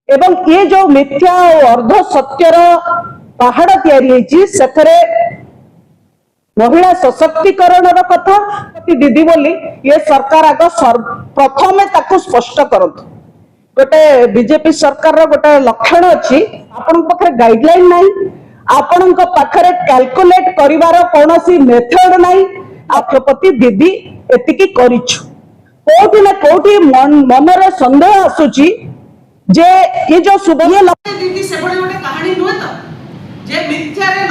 एवं ये जो मिथ्या और अर्ध सत्यर पहाड़ तैयारी महिला सशक्तिकरण कथा दीदी बोली ये सरकार आग प्रथमे ताकू स्पष्ट करत गोटे बीजेपी सरकार गोटे लक्षण अच्छी आपण पाखे गाइडलाइन नहीं आपण पाखे कैलकुलेट करिवार कौनसी मेथड नहीं राष्ट्रपति दीदी एतिकी करिछु कोठी ना कोठी मनरे संदेह आसुची जे ये जो सुबह दीदी से बड़े गोटे कहानी नुहे तो जे मिथ्या रे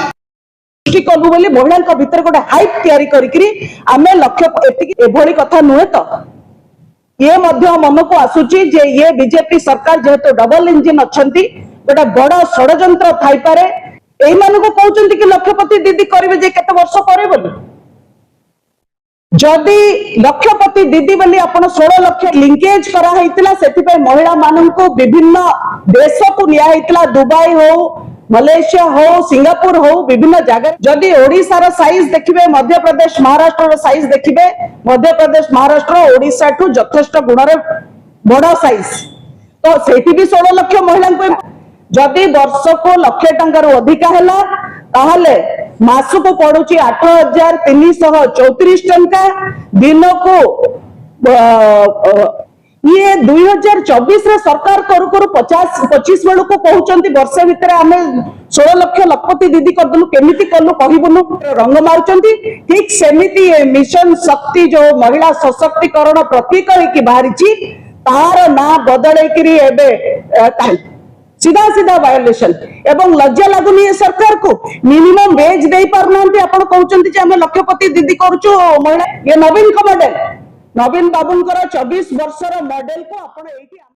कलु बोली महिला भितर गोटे हाइप तैयारी करी आमे लक्ष्य एभली कथा नुहे तो ये मन को आसुची जे ये बीजेपी सरकार जेहेतु डबल इंजिन अच्छी गोटे बड़ षड्यंत्र थाई पारे एई मान को कहउचंती कि लक्षपति दीदी करिवे जे केते वर्ष करे बोली जदि लक्षपति दीदी बोली आपण 16 लाख लिंकेज करा हैतिला सेति पे महिला मानन को विभिन्न देश को निया हैतिला दुबई हो मलेशिया हो सिंगापुर हो विभिन्न जगह जदि ओडिसा रो साइज देखिबे मध्य प्रदेश महाराष्ट्र रो साइज देखिबे मध्य प्रदेश महाराष्ट्र ओडिसा ठू यथेष्ट गुण रे बड़ साइज तो सेठी भी 16 लाख महिला को जदि वर्ष को लाख टंका रो अधिका हैला ताहले मास को पड़ुची 8,334 टंका दिन को ये 2024 रे सरकार करू करू 50-25 बेलू को कहउचंती वर्ष भितर आमे 16 लाख लखपति दीदी करदलु केमिति करलु कहिबुनु रंग मारुचंती ठीक सेमिति मिशन शक्ति जो महिला सशक्तिकरण प्रतीक होई बाहरीची तार ना बदले करी एबे सीधा सीधा वायोलेशन एवं लज्जा लगुनी सरकार को मिनिमम वेज दे पारनांती आपण कहउचंती जे आमे लखपति दीदी करूचो महिला ये नवीन को मॉडल नवीन बाबूंकर 24 वर्षर मॉडल को आपण एठी